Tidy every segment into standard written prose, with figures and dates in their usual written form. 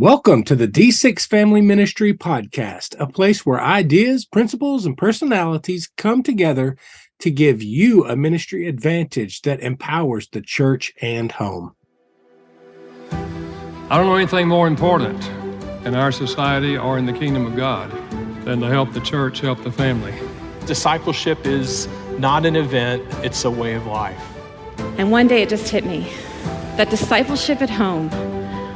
Welcome to the D6 Family Ministry Podcast, a place where ideas, principles, and personalities come together to give you a ministry advantage that empowers the church and home. I don't know anything more important in our society or in the kingdom of God than to help the church, help the family. Discipleship is not an event, it's a way of life. And one day it just hit me that discipleship at home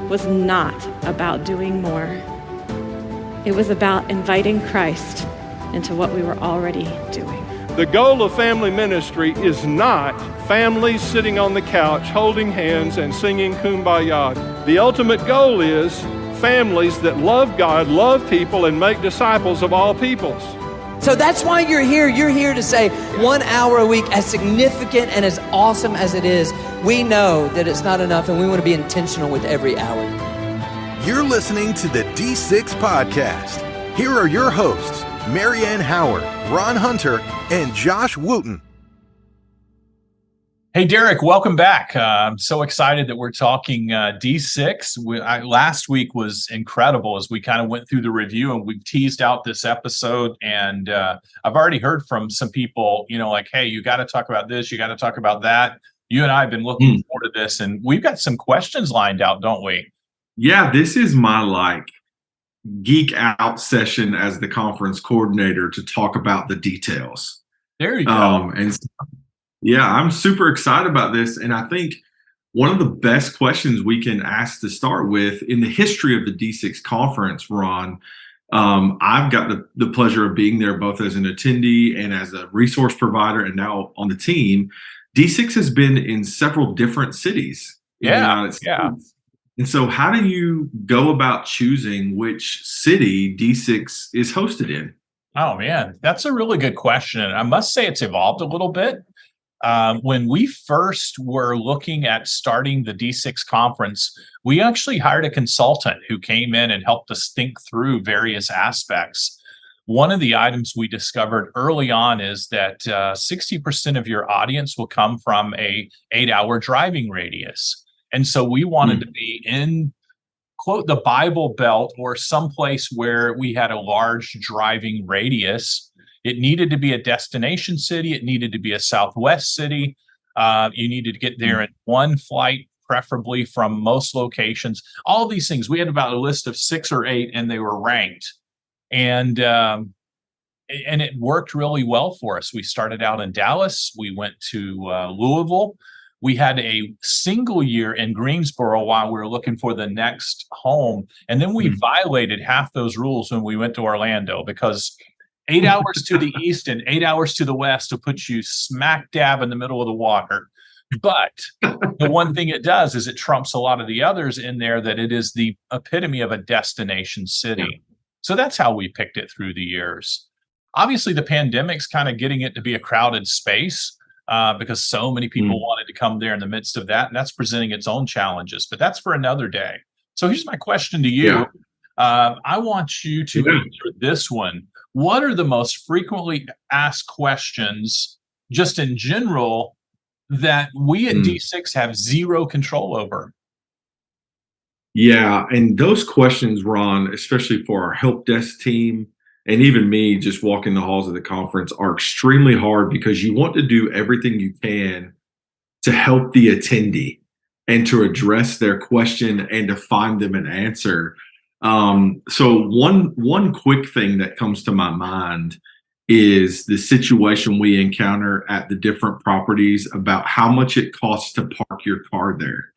was not about doing more. It was about inviting Christ into what we were already doing. The goal of family ministry is not families sitting on the couch holding hands and singing Kumbaya. The ultimate goal is families that love God, love people, and make disciples of all peoples. So that's why you're here. You're here to say 1 hour a week, as significant and as awesome as it is, we know that it's not enough and we want to be intentional with every hour. You're listening to the D6 Podcast. Here are your hosts, Marianne Howard, Ron Hunter, and Josh Wooten. Hey, Derek, welcome back. I'm so excited that we're talking D6. Last week was incredible as we kind of went through the review and we've teased out this episode. And I've already heard from some people, like, hey, you got to talk about this. You got to talk about that. You and I have been looking forward to this, and we've got some questions lined out, don't we? Yeah, this is my geek out session as the conference coordinator to talk about the details. There you go. Yeah, I'm super excited about this. And I think one of the best questions we can ask to start with in the history of the D6 conference, Ron, I've got the pleasure of being there both as an attendee and as a resource provider and now on the team. D6 has been in several different cities in the United States. Yeah. And so how do you go about choosing which city D6 is hosted in? Oh, man, that's a really good question. And I must say it's evolved a little bit. When we first were looking at starting the D6 conference, we actually hired a consultant who came in and helped us think through various aspects. One of the items we discovered early on is that 60% of your audience will come from a 8-hour driving radius. And so we wanted to be in, quote, the Bible Belt or someplace where we had a large driving radius. It needed to be a destination city. It needed to be a Southwest city. You needed to get there in one flight, preferably from most locations. All these things. We had about a list of 6 or 8, and they were ranked. And it worked really well for us. We started out in Dallas. We went to Louisville. We had a single year in Greensboro while we were looking for the next home. And then we violated half those rules when we went to Orlando, because 8 hours to the east and 8 hours to the west will put you smack dab in the middle of the water. But the one thing it does is it trumps a lot of the others in there, that it is the epitome of a destination city. So that's how we picked it through the years. Obviously, the pandemic's kind of getting it to be a crowded space because so many people wanted to come there in the midst of that. And that's presenting its own challenges. But that's for another day. So here's my question to you. I want you to answer this one. What are the most frequently asked questions, just in general, that we at D6 have zero control over? Yeah, and those questions, Ron, especially for our help desk team and even me just walking the halls of the conference, are extremely hard because you want to do everything you can to help the attendee and to address their question and to find them an answer. So one quick thing that comes to my mind is the situation we encounter at the different properties about how much it costs to park your car there.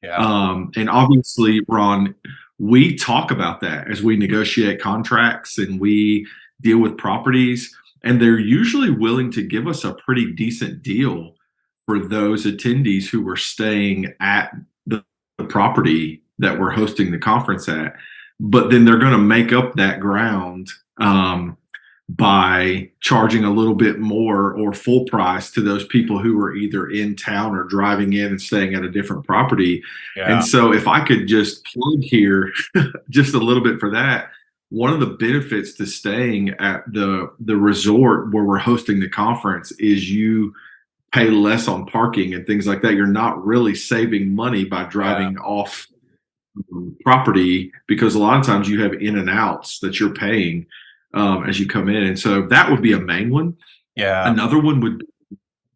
Yeah. And obviously, Ron, we talk about that as we negotiate contracts and we deal with properties, and they're usually willing to give us a pretty decent deal for those attendees who were staying at the property that we're hosting the conference at. But then they're going to make up that ground by charging a little bit more or full price to those people who are either in town or driving in and staying at a different property. Yeah. And so if I could just plug here just a little bit for that, one of the benefits to staying at the resort where we're hosting the conference is you pay less on parking and things like that. You're not really saving money by driving off property, because a lot of times you have in and outs that you're paying as you come in. And so that would be a main one. Yeah. Another one would be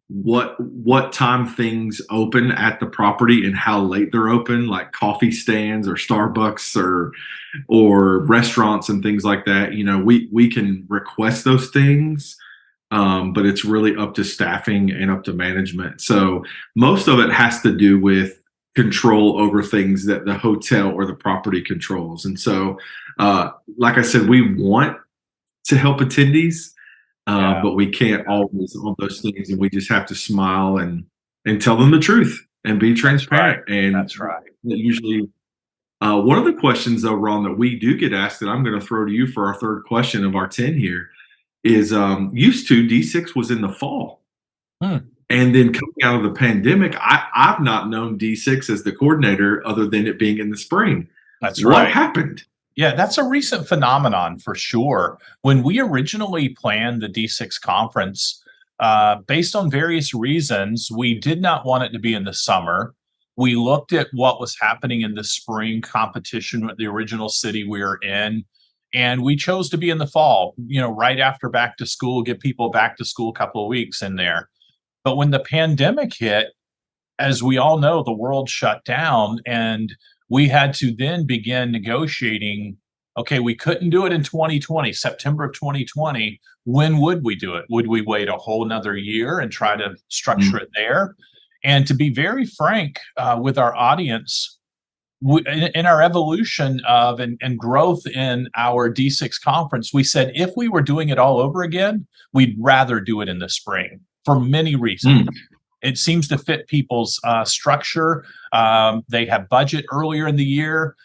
what time things open at the property and how late they're open, like coffee stands or Starbucks or restaurants and things like that. We can request those things, but it's really up to staffing and up to management. So most of it has to do with control over things that the hotel or the property controls. And so, like I said, we want to help attendees, but we can't always on those things, and we just have to smile and tell them the truth and be transparent. And that's right. Usually, one of the questions though, Ron, that we do get asked, that I'm going to throw to you for our third question of our 10 here, is used to D6 was in the fall. And then coming out of the pandemic, I've not known D6 as the coordinator other than it being in the spring. That's right. What happened? Yeah, that's a recent phenomenon for sure. When we originally planned the D6 conference, based on various reasons, we did not want it to be in the summer. We looked at what was happening in the spring competition with the original city we were in, and we chose to be in the fall, right after back to school, get people back to school a couple of weeks in there. But when the pandemic hit, as we all know, the world shut down, and we had to then begin negotiating. Okay, we couldn't do it in 2020, September of 2020. When would we do it? Would we wait a whole nother year and try to structure it there? And to be very frank with our audience, in our evolution of and growth in our D6 conference, we said if we were doing it all over again, we'd rather do it in the spring for many reasons. It seems to fit people's structure. They have budget earlier in the year.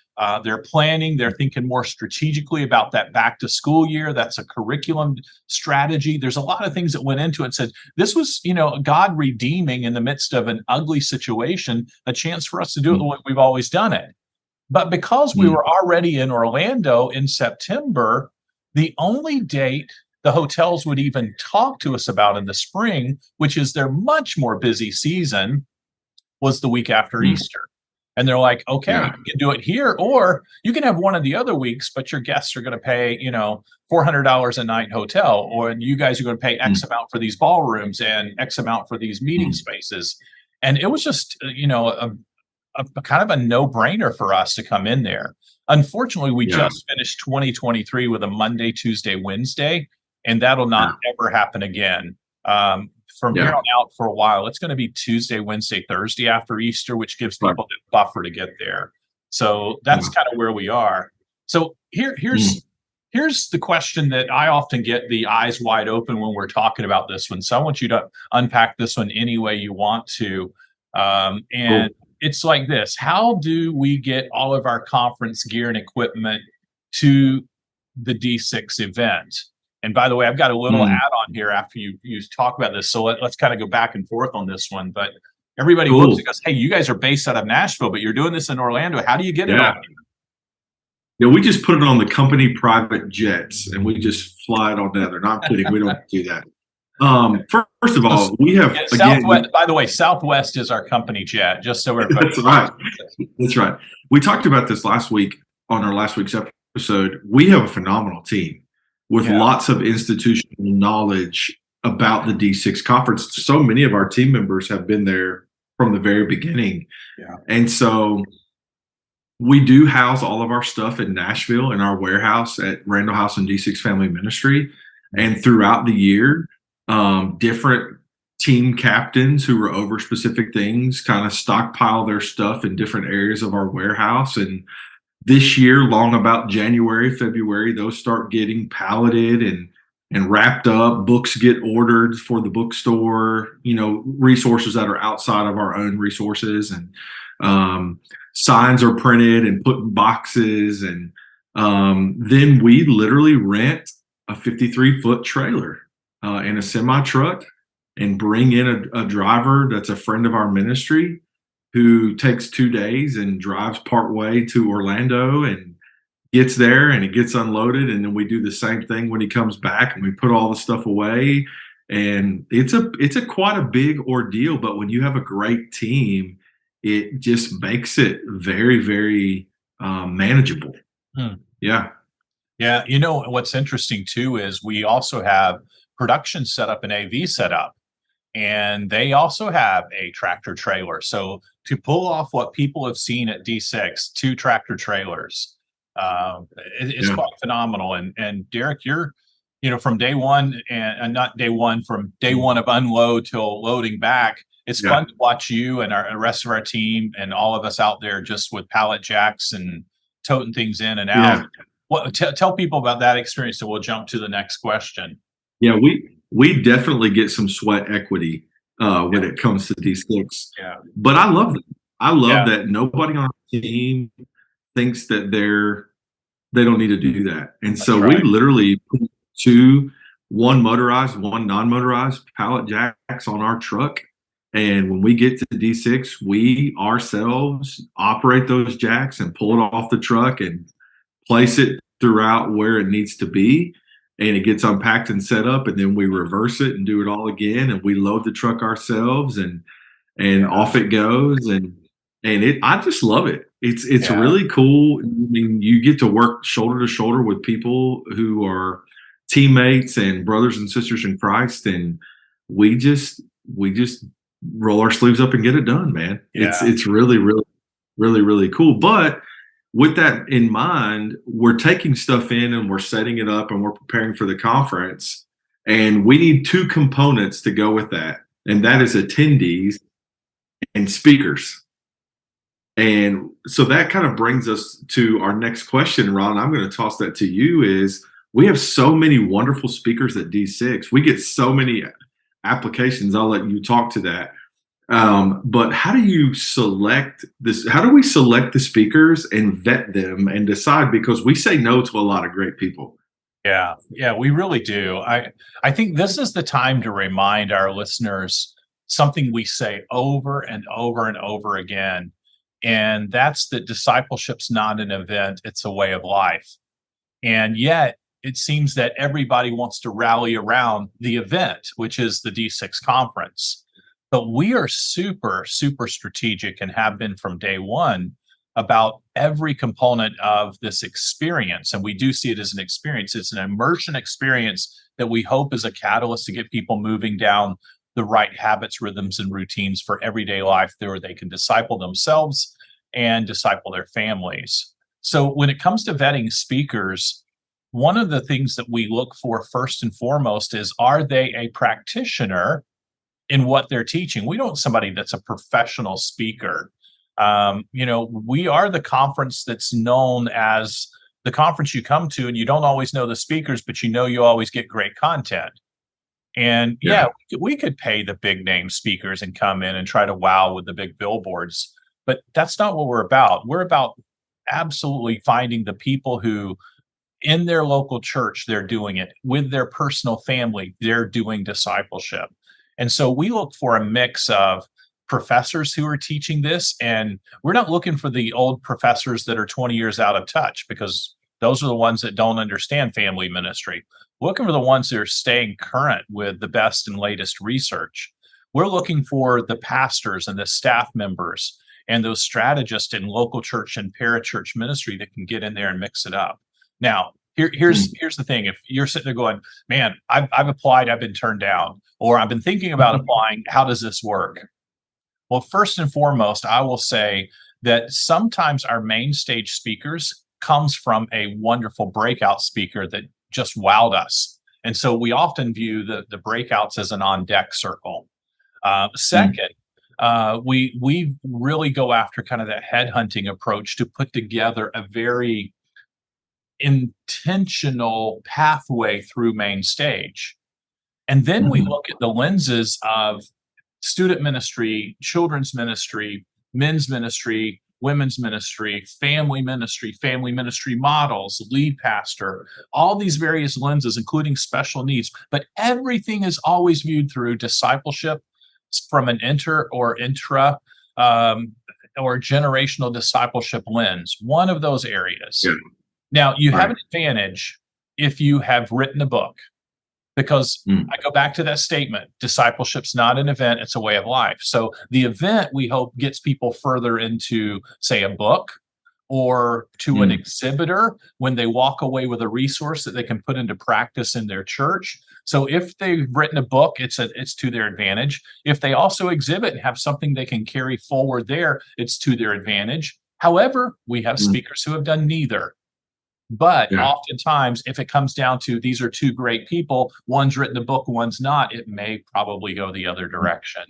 They're planning. They're thinking more strategically about that back to school year. That's a curriculum strategy. There's a lot of things that went into it and said, this was, God redeeming in the midst of an ugly situation, a chance for us to do it the way we've always done it. But because we were already in Orlando in September, the only date the hotels would even talk to us about in the spring, which is their much more busy season, was the week after Easter. And they're like, okay, you can do it here, or you can have one of the other weeks, but your guests are going to pay, $400 a night hotel, or you guys are going to pay X amount for these ballrooms and X amount for these meeting spaces. And it was just, a kind of a no-brainer for us to come in there. Unfortunately, we just finished 2023 with a Monday, Tuesday, Wednesday, and that'll not ever happen again. From here on out for a while, it's going to be Tuesday, Wednesday, Thursday after Easter, which gives people the buffer to get there. So that's kind of where we are. So here's the question that I often get the eyes wide open when we're talking about this one. So I want you to unpack this one any way you want to. It's like this: how do we get all of our conference gear and equipment to the D6 event? And by the way, I've got a little add-on here after you talk about this. So let's kind of go back and forth on this one. But everybody looks and goes, hey, you guys are based out of Nashville, but you're doing this in Orlando. How do you get it on? Yeah, we just put it on the company private jets, and we just fly it on down there. No, I'm kidding. We don't do that. First of all, we have Southwest. By the way, Southwest is our company jet. Just so everybody. That's right. That's right. We talked about this last week on our last week's episode. We have a phenomenal team with lots of institutional knowledge about the D6 conference. So many of our team members have been there from the very beginning. And so we do house all of our stuff in Nashville in our warehouse at Randall House and D6 Family Ministry. And throughout the year, different team captains who were over specific things kind of stockpile their stuff in different areas of our warehouse. And this year, long about January, February, those start getting palleted and wrapped up. Books get ordered for the bookstore, resources that are outside of our own resources. And signs are printed and put in boxes. And then we literally rent a 53-foot trailer in a semi-truck and bring in a driver that's a friend of our ministry, who takes 2 days and drives part way to Orlando and gets there and it gets unloaded. And then we do the same thing when he comes back, and we put all the stuff away. And it's a quite a big ordeal, but when you have a great team, it just makes it very, very manageable. Yeah. Yeah. You know, what's interesting too is we also have production set up and AV set up, and they also have a tractor trailer. So to pull off what people have seen at D6, 2 tractor trailers, it's quite phenomenal. And Derek, you're, from day one, and not day one, from day one of unload till loading back, it's fun to watch you and the rest of our team and all of us out there just with pallet jacks and toting things in and out. Tell people about that experience, so we'll jump to the next question. Yeah, we definitely get some sweat equity when it comes to D6. Yeah. But I love that. I love that nobody on our team thinks that they don't need to do that. And so we literally put 2, one motorized, one non-motorized pallet jacks on our truck. And when we get to D6, we ourselves operate those jacks and pull it off the truck and place it throughout where it needs to be. And it gets unpacked and set up, and then we reverse it and do it all again. And we load the truck ourselves, and off it goes. And I just love it. It's really cool. I mean, you get to work shoulder to shoulder with people who are teammates and brothers and sisters in Christ, and we just roll our sleeves up and get it done, man. It's really, really, really, really cool. But with that in mind, we're taking stuff in and we're setting it up and we're preparing for the conference. And we need 2 components to go with that. And that is attendees and speakers. And so that kind of brings us to our next question, Ron. I'm going to toss that to you. Is we have so many wonderful speakers at D6. We get so many applications. I'll let you talk to that. But how do you select this? How do we select the speakers and vet them and decide? Because we say no to a lot of great people. Yeah, we really do. I think this is the time to remind our listeners something we say over and over and over again. And that's that discipleship's not an event, it's a way of life. And yet it seems that everybody wants to rally around the event, which is the D6 conference. But we are super, super strategic and have been from day one about every component of this experience. And we do see it as an experience. It's an immersion experience that we hope is a catalyst to get people moving down the right habits, rhythms, and routines for everyday life where they can disciple themselves and disciple their families. So when it comes to vetting speakers, one of the things that we look for first and foremost is, are they a practitioner in what they're teaching? We don't want somebody that's a professional speaker. We are the conference that's known as the conference you come to and you don't always know the speakers, but you always get great content. And we could pay the big name speakers and come in and try to wow with the big billboards, but that's not what we're about. We're about absolutely finding the people who in their local church, they're doing it with their personal family. They're doing discipleship. And so we look for a mix of professors who are teaching this, and we're not looking for the old professors that are 20 years out of touch, because those are the ones that don't understand family ministry. We're looking for the ones that are staying current with the best and latest research. We're looking for the pastors and the staff members and those strategists in local church and parachurch ministry that can get in there and mix it up. Now, here's the thing. If you're sitting there going, man, I've applied, I've been turned down, or I've been thinking about applying, how does this work? Well, first and foremost, I will say that sometimes our main stage speakers comes from a wonderful breakout speaker that just wowed us. And so we often view the breakouts as an on-deck circle. Second, we really go after kind of that headhunting approach to put together a very intentional pathway through main stage. And then we look at the lenses of student ministry, children's ministry, men's ministry, women's ministry, family ministry models, lead pastor, all these various lenses, including special needs. But everything is always viewed through discipleship from an inter or intra or generational discipleship lens, one of those areas. Yeah. Now, you have an advantage if you have written a book, because I go back to that statement, discipleship's not an event, it's a way of life. So the event, we hope, gets people further into, say, a book or to an Mm. exhibitor when they walk away with a resource that they can put into practice in their church. So if they've written a book, it's to their advantage. If they also exhibit and have something they can carry forward there, it's to their advantage. However, we have speakers who have done neither. But Yeah. oftentimes, if it comes down to these are two great people, one's written a book, one's not, it may probably go the other direction.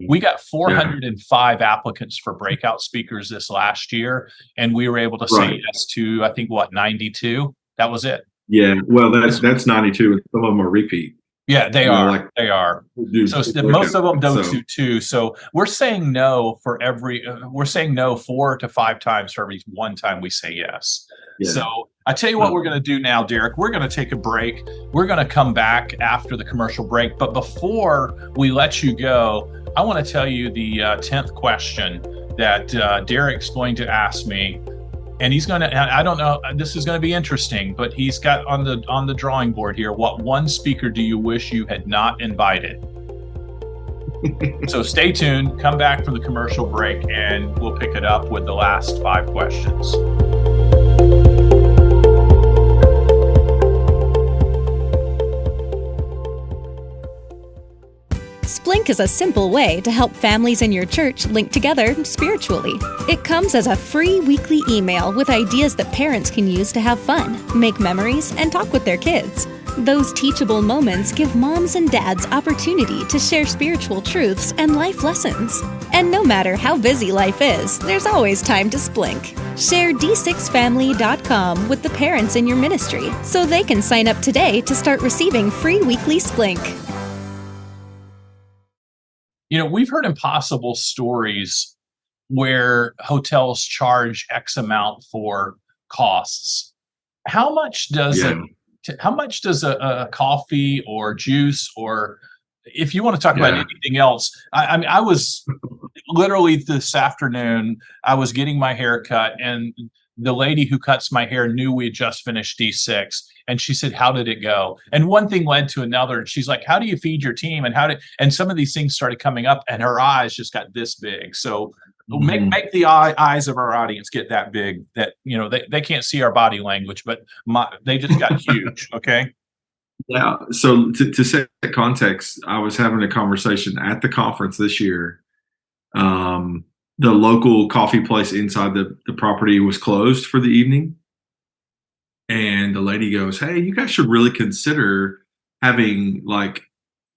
We got 405 applicants for breakout speakers this last year, and we were able to say yes to, I think, 92? That was it. Yeah. Well, that's 92, and some of them are repeat. Yeah, they You know, are. like- They are. So most of them go to two. So we're saying no for we're saying no 4 to 5 times for every one time we say yes. Yeah. So I tell you what we're going to do now, Derek. We're going to take a break. We're going to come back after the commercial break. But before we let you go, I want to tell you the 10th question that Derek's going to ask me. And he's going to, I don't know, this is going to be interesting, but he's got on the drawing board here, what one speaker do you wish you had not invited? So stay tuned, come back from the commercial break, and we'll pick it up with the last 5 questions. Splink is a simple way to help families in your church link together spiritually. It comes as a free weekly email with ideas that parents can use to have fun, make memories, and talk with their kids. Those teachable moments give moms and dads opportunity to share spiritual truths and life lessons. And no matter how busy life is, there's always time to Splink. Share d6family.com with the parents in your ministry so they can sign up today to start receiving free weekly Splink. You know, we've heard impossible stories where hotels charge X amount for costs. How much does a coffee or juice, or if you want to talk about anything else? I mean, I was literally this afternoon, I was getting my hair cut, and the lady who cuts my hair knew we had just finished D6. And she said, "How did it go?" And one thing led to another. And she's like, "How do you feed your team?" And some of these things started coming up, and her eyes just got this big. So make the eyes of our audience get that big that, you know, they can't see our body language, but they just got huge. Okay. Yeah. So to set the context, I was having a conversation at the conference this year. The local coffee place inside the property was closed for the evening. And the lady goes, "Hey, you guys should really consider having like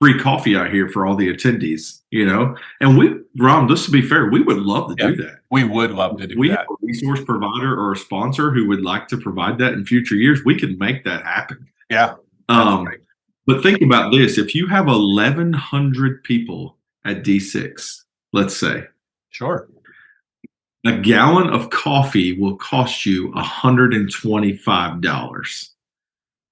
free coffee out here for all the attendees, you know?" And Ron, just to be fair, we would love to do that. We would love to do We that. have a resource provider or a sponsor who would like to provide that in future years. We can make that happen. Yeah. But think about this. If you have 1,100 people at D6, let's say. Sure. A gallon of coffee will cost you $125.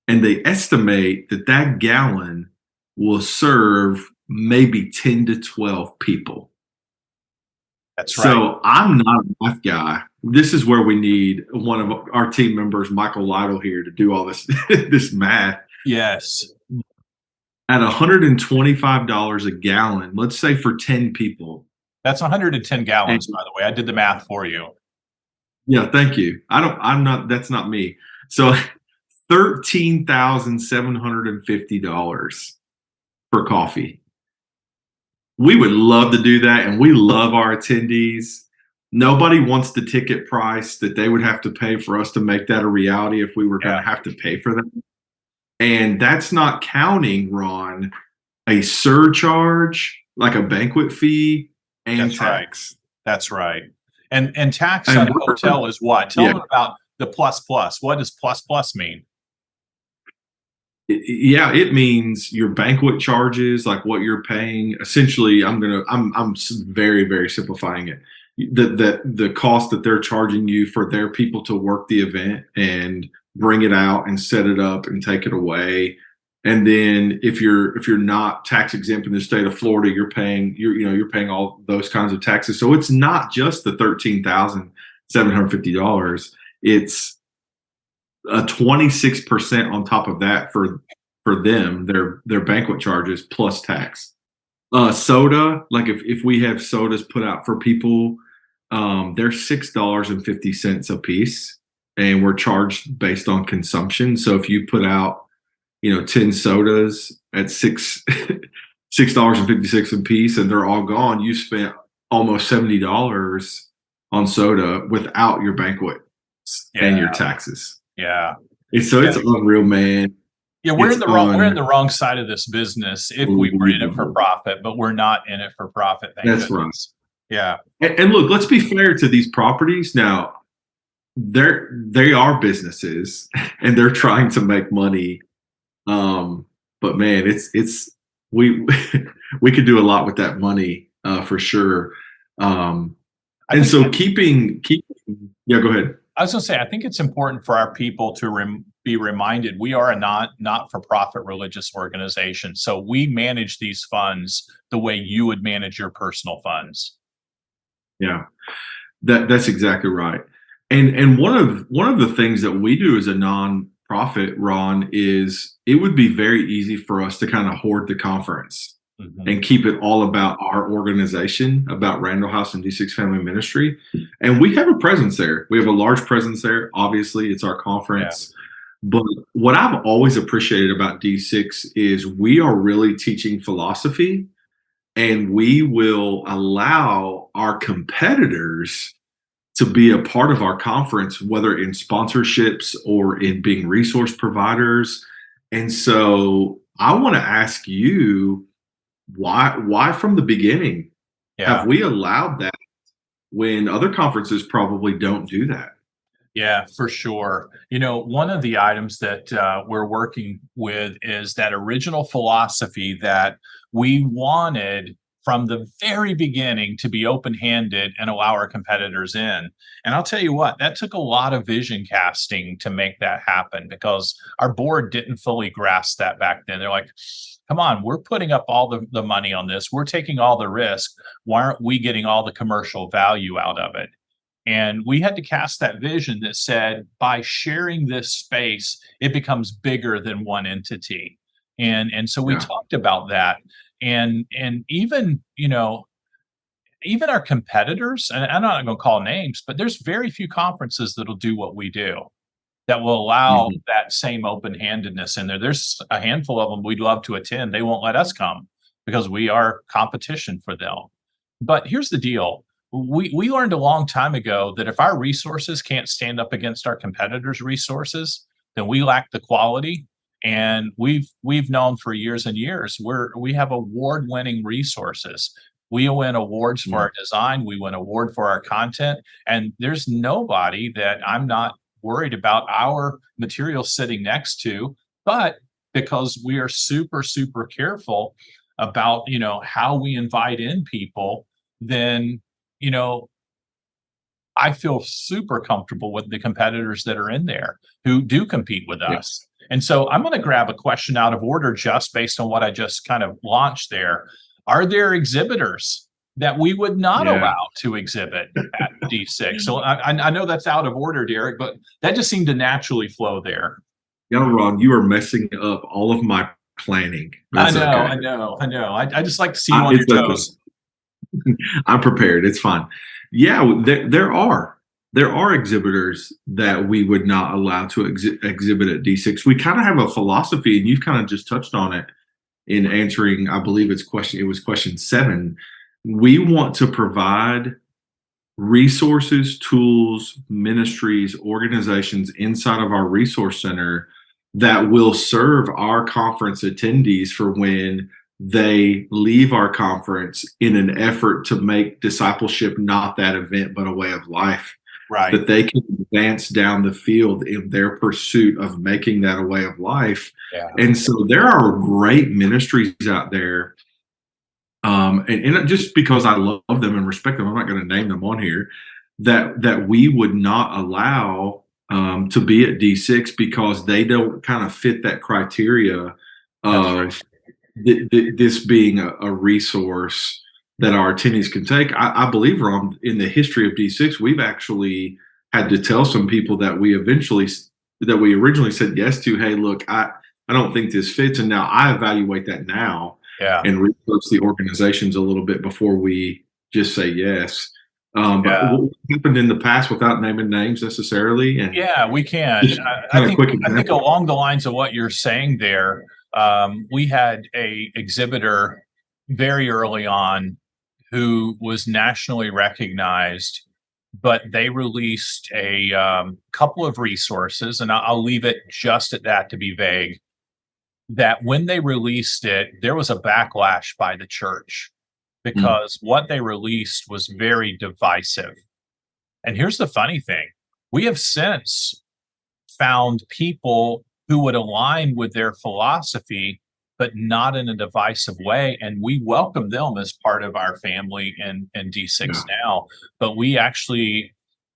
And they estimate that gallon will serve maybe 10 to 12 people. That's right. So I'm not a math guy. This is where we need one of our team members, Michael Lytle, here to do all this this math. Yes. At $125 a gallon, let's say for 10 people. That's 110 gallons, by the way. I did the math for you. Yeah, thank you. That's not me. So $13,750 for coffee. We would love to do that, and we love our attendees. Nobody wants the ticket price that they would have to pay for us to make that a reality if we were going to have to pay for that. And that's not counting, Ron, a surcharge, like a banquet fee, and tax. That's right. And tax on a hotel is what? Tell them about the plus. What does plus mean? It means your banquet charges, like what you're paying. Essentially, I'm very, very simplifying it. The cost that they're charging you for their people to work the event and bring it out and set it up and take it away. And then if you're not tax exempt in the state of Florida, you're paying all those kinds of taxes. So it's not just the $13,750. It's a 26% on top of that for them, their banquet charges plus tax. Soda, like if we have sodas put out for people, they're $6.50 a piece, and we're charged based on consumption. So if you put out, 10 sodas at $6.56 a piece, and they're all gone, you spent almost $70 on soda without your banquet and your taxes. Yeah. It's unreal, man. Yeah, we're in the wrong side of this business if we were in it for profit, but we're not in it for profit. That's goodness. Right. Yeah. And look, let's be fair to these properties. Now, they are businesses and they're trying to make money. But man, we could do a lot with that money for sure. And so keeping yeah, go ahead. I was going to say, I think it's important for our people to be reminded we are a not-for-profit religious organization. So we manage these funds the way you would manage your personal funds. Yeah, that's exactly right. And one of the things that we do as a nonprofit, Ron, is it would be very easy for us to kind of hoard the conference and keep it all about our organization, about Randall House and D6 Family Ministry. And we have a presence there. We have a large presence there. Obviously, it's our conference. Yeah. But what I've always appreciated about D6 is we are really teaching philosophy, and we will allow our competitors to be a part of our conference, whether in sponsorships or in being resource providers. And so I want to ask you, why from the beginning have we allowed that when other conferences probably don't do that? Yeah, for sure. One of the items that we're working with is that original philosophy that we wanted from the very beginning to be open-handed and allow our competitors in. And I'll tell you what, that took a lot of vision casting to make that happen, because our board didn't fully grasp that back then. They're like, come on, we're putting up all the money on this. We're taking all the risk. Why aren't we getting all the commercial value out of it? And we had to cast that vision that said, by sharing this space, it becomes bigger than one entity. And so we talked about that. And even our competitors, and I'm not going to call names, but there's very few conferences that'll do what we do, that will allow that same open-handedness in there. There's a handful of them we'd love to attend. They won't let us come because we are competition for them. But here's the deal. We learned a long time ago that if our resources can't stand up against our competitors' resources, then we lack the quality. And we've known for years and years, we have award-winning resources. We win awards for our design. We win award for our content. And there's nobody that I'm not worried about our material sitting next to, but because we are super, super careful about, how we invite in people, then, I feel super comfortable with the competitors that are in there who do compete with us. And so I'm going to grab a question out of order just based on what I just kind of launched there. Are there exhibitors that we would not allow to exhibit at D6? So I know that's out of order, Derek, but that just seemed to naturally flow there. Ron, you are messing up all of my planning. That's I know. I just like to see you on your toes. I'm prepared. It's fine. Yeah, there are exhibitors that we would not allow to exhibit at D6. We kind of have a philosophy, and you've kind of just touched on it in answering, I believe it was question 7. We want to provide resources, tools, ministries, organizations inside of our resource center that will serve our conference attendees for when they leave our conference, in an effort to make discipleship not that event, but a way of life. Right. That they can advance down the field in their pursuit of making that a way of life. Yeah. And so there are great ministries out there. And just because I love them and respect them, I'm not going to name them on here, that we would not allow to be at D6 because they don't kind of fit that criteria of this being a resource that our attendees can take. I believe, Ron, in the history of D6, we've actually had to tell some people that we originally said yes to, hey, look, I don't think this fits. And now I evaluate that now and research the organizations a little bit before we just say yes. But what happened in the past without naming names necessarily? And yeah, we can. I think along the lines of what you're saying there, we had a exhibitor very early on who was nationally recognized, but they released a couple of resources, and I'll leave it just at that to be vague. That when they released it, there was a backlash by the church because what they released was very divisive. And here's the funny thing. We have since found people who would align with their philosophy, but not in a divisive way. And we welcome them as part of our family in D6 now. But we actually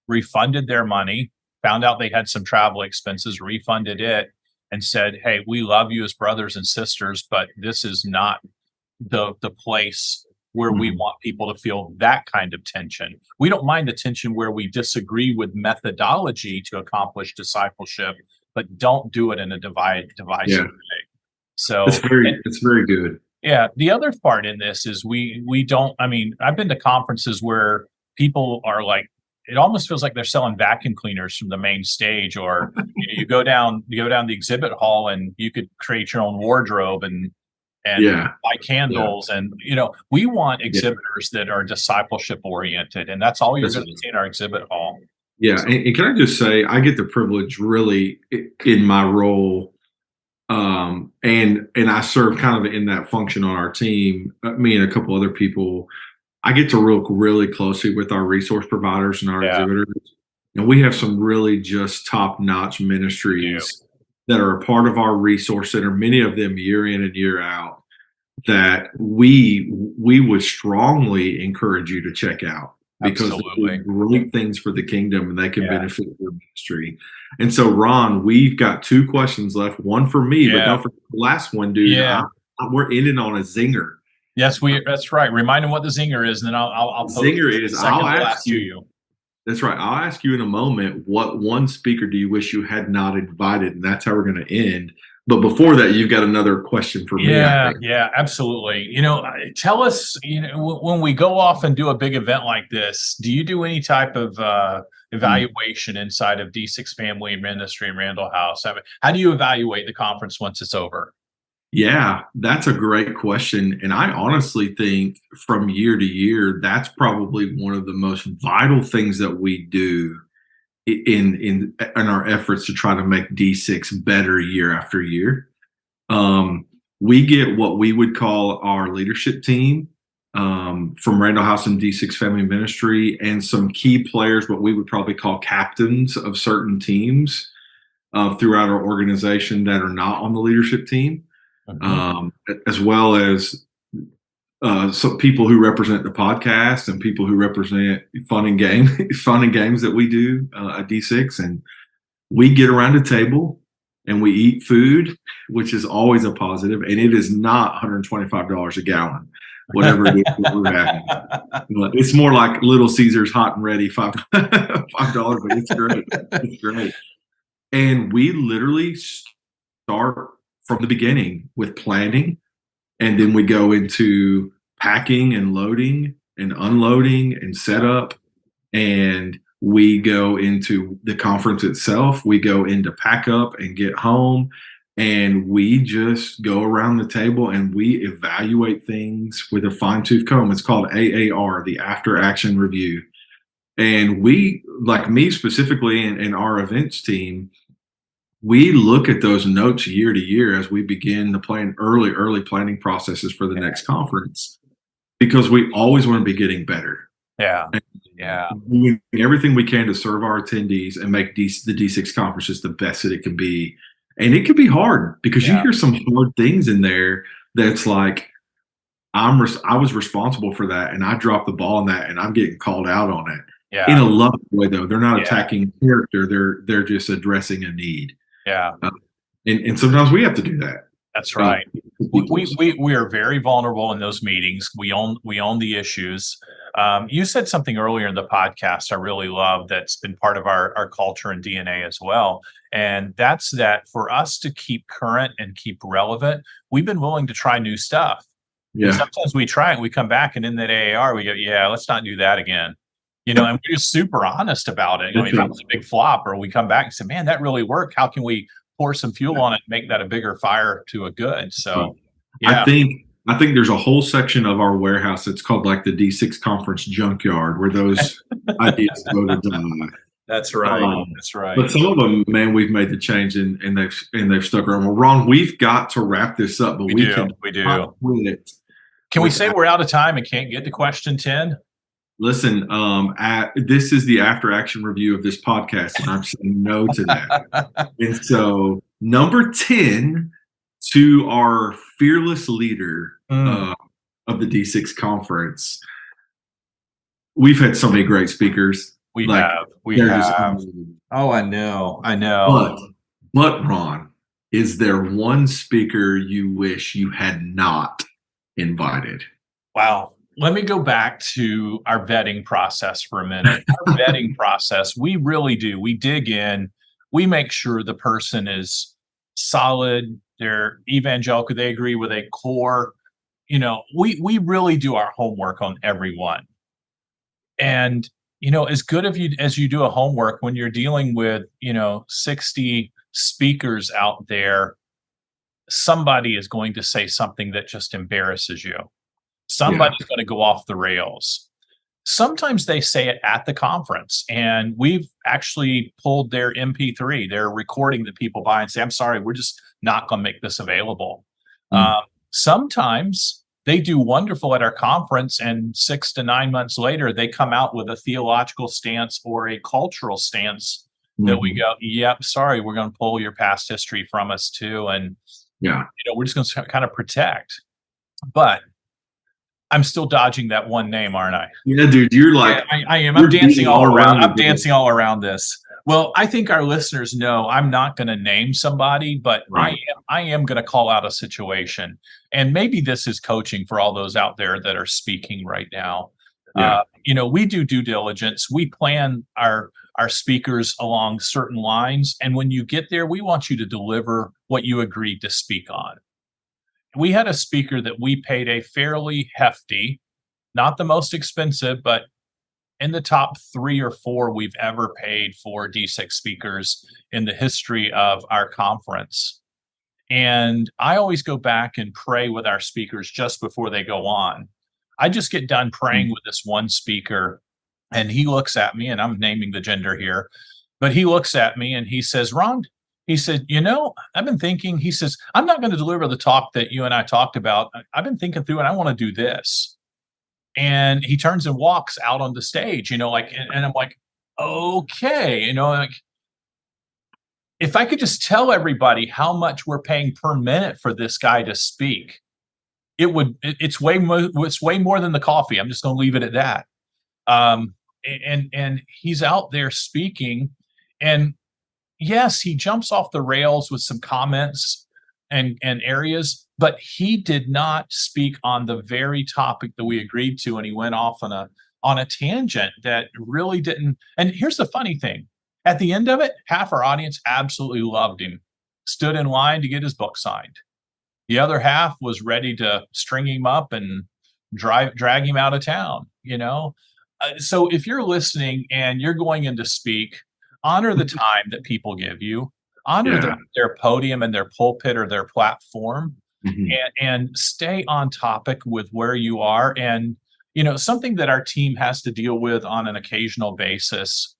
refunded their money, found out they had some travel expenses, refunded it, and said, hey, we love you as brothers and sisters, but this is not the place where we want people to feel that kind of tension. We don't mind the tension where we disagree with methodology to accomplish discipleship, but don't do it in a divisive way. So it's very good. Yeah. The other part in this is we don't, I mean, I've been to conferences where people are like, it almost feels like they're selling vacuum cleaners from the main stage, or you go down the exhibit hall and you could create your own wardrobe and buy candles. And, we want exhibitors that are discipleship oriented, and that's all you're going to see in our exhibit hall. Yeah. So, and can I just say, I get the privilege really in my role. And I serve kind of in that function on our team, me and a couple other people. I get to work really closely with our resource providers and our exhibitors. And we have some really just top-notch ministries that are a part of our resource center, many of them year in and year out, that we would strongly encourage you to check out, because they're great things for the kingdom and they can benefit your ministry. And so, Ron, we've got 2 questions left, one for me, but don't forget the last one, dude. We're ending on a zinger. Yes, that's right. Remind them what the zinger is, and then I'll zinger is I'll ask you. That's right. I'll ask you in a moment, what one speaker do you wish you had not invited? And that's how we're going to end. But before that, you've got another question for me. Yeah, absolutely. Tell us, when we go off and do a big event like this, do you do any type of evaluation inside of D6 Family Ministry in Randall House? I mean, how do you evaluate the conference once it's over? Yeah, that's a great question. And I honestly think from year to year, that's probably one of the most vital things that we do in our efforts to try to make D6 better year after year. We get what we would call our leadership team from Randall House and D6 Family Ministry, and some key players, what we would probably call captains of certain teams throughout our organization that are not on the leadership team. As well as some people who represent the podcast and people who represent fun and games that we do at D6. And we get around a table and we eat food, which is always a positive. And it is not $125 a gallon, whatever it is that we're having. It's more like Little Caesars hot and ready, $5, but it's great. It's great. And we literally start from the beginning with planning, and then we go into packing and loading and unloading and setup, and we go into the conference itself. We go into pack up and get home, and we just go around the table and we evaluate things with a fine-tooth comb. It's called AAR, the After Action Review. And we, like me specifically and our events team, we look at those notes year to year as we begin the early planning processes for the next conference, because we always want to be getting better. Doing everything we can to serve our attendees and make the D6 conferences the best that it can be. And it can be hard, because you hear some hard things in there that's like, I was responsible for that, and I dropped the ball on that, and I'm getting called out on it. In a loving way, though. They're not attacking character. They're just addressing a need. And sometimes we have to do that. That's right. We are very vulnerable in those meetings. We own the issues. You said something earlier in the podcast I really love that's been part of our culture and DNA as well. And that's that for us to keep current and keep relevant, we've been willing to try new stuff. And sometimes we try it, we come back, and in that AAR we go, let's not do that again. and we're just super honest about it. That was a big flop, or we come back and say, man, that really worked. How can we pour some fuel on it and make that a bigger fire to a good? So, yeah. I think there's a whole section of our warehouse that's called like the D6 conference junkyard, where those ideas go to die. That's right. That's right. But some of them, man, we've made the change and they've stuck around. Well, Ron, we've got to wrap this up, but we do. Can we say we're out of time and can't get to question 10? Listen, this is the after action review of this podcast, and I'm saying no to that. And so, number 10, to our fearless leader of the D6 conference. We've had so many great speakers. We have. Oh, I know. But Ron, is there one speaker you wish you had not invited? Wow. Let me go back to our vetting process for a minute. Our vetting process, we really do. We dig in. We make sure the person is solid. They're evangelical. They agree with a core. We really do our homework on everyone. And, as good as you do a homework, when you're dealing with, 60 speakers out there, somebody is going to say something that just embarrasses you. Somebody's going to go off the rails. Sometimes they say it at the conference, and we've actually pulled their MP3, their recording that people buy, and say, I'm sorry, we're just not going to make this available. Sometimes they do wonderful at our conference, and 6 to 9 months later, they come out with a theological stance or a cultural stance that we go, yep, sorry, we're going to pull your past history from us too. And, we're just going to kind of protect. But I'm still dodging that one name, aren't I? Yeah, dude, you're like, I am. I'm dancing all around. I'm dancing all around this. Well, I think our listeners know I'm not going to name somebody, but I am going to call out a situation. And maybe this is coaching for all those out there that are speaking right now. We do due diligence. We plan our speakers along certain lines. And when you get there, we want you to deliver what you agreed to speak on. We had a speaker that we paid a fairly hefty, not the most expensive, but in the top 3 or 4 we've ever paid for D6 speakers in the history of our conference. And I always go back and pray with our speakers just before they go on. I just get done praying with this one speaker, and he looks at me, and I'm naming the gender here, but he looks at me and he says, Ron, he said, I've been thinking, he says, I'm not going to deliver the talk that you and I talked about. I've been thinking through and I want to do this. And he turns and walks out on the stage, and I'm like, okay, if I could just tell everybody how much we're paying per minute for this guy to speak, it's way more than the coffee. I'm just going to leave it at that. And he's out there speaking, and yes, he jumps off the rails with some comments and areas, but he did not speak on the very topic that we agreed to, and he went off on a tangent that really didn't. And here's the funny thing. At the end of it, half our audience absolutely loved him, stood in line to get his book signed. The other half was ready to string him up and drag him out of town, So if you're listening and you're going in to speak, honor the time that people give you, honor their podium and their pulpit or their platform, and stay on topic with where you are. And, something that our team has to deal with on an occasional basis,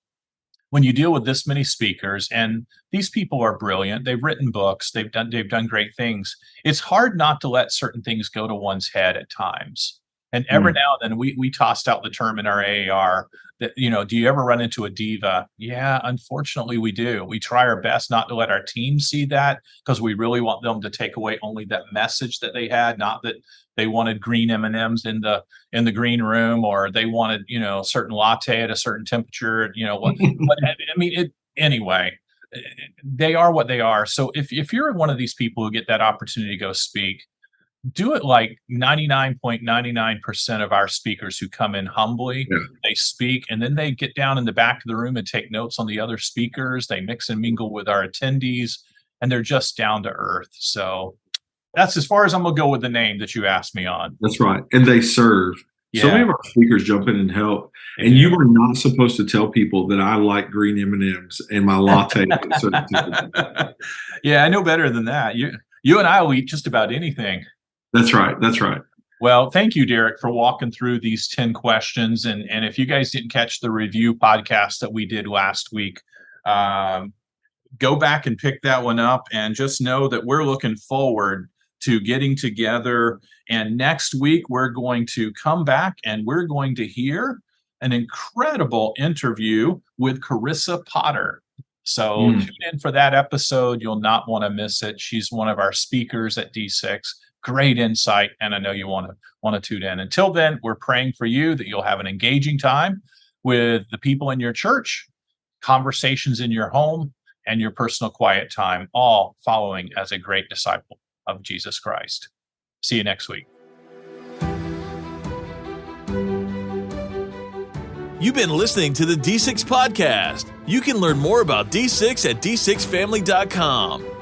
when you deal with this many speakers, and these people are brilliant, they've written books, they've done great things. It's hard not to let certain things go to one's head at times. And every now and then we tossed out the term in our AAR that, do you ever run into a diva? Yeah, unfortunately we do. We try our best not to let our team see that, because we really want them to take away only that message that they had, not that they wanted green M&Ms in the green room, or they wanted, a certain latte at a certain temperature, anyway, they are what they are. So if you're one of these people who get that opportunity to go speak, do it like 99.99% of our speakers who come in humbly. They speak, and then they get down in the back of the room and take notes on the other speakers. They mix and mingle with our attendees, and they're just down to earth. So that's as far as I'm going to go with the name that you asked me on. That's right. And they serve. So many of our speakers jump in and help. And you are not supposed to tell people that I like green M&Ms and my latte. Yeah, I know better than that. You and I will eat just about anything. That's right. That's right. Well, thank you, Derek, for walking through these 10 questions. And if you guys didn't catch the review podcast that we did last week, go back and pick that one up, and just know that we're looking forward to getting together. And next week, we're going to come back and we're going to hear an incredible interview with Carissa Potter. So tune in for that episode. You'll not want to miss it. She's one of our speakers at D6. Great insight, and I know you want to tune in. Until then, we're praying for you that you'll have an engaging time with the people in your church, conversations in your home, and your personal quiet time, all following as a great disciple of Jesus Christ. See you next week. You've been listening to the D6 Podcast. You can learn more about D6 at d6family.com.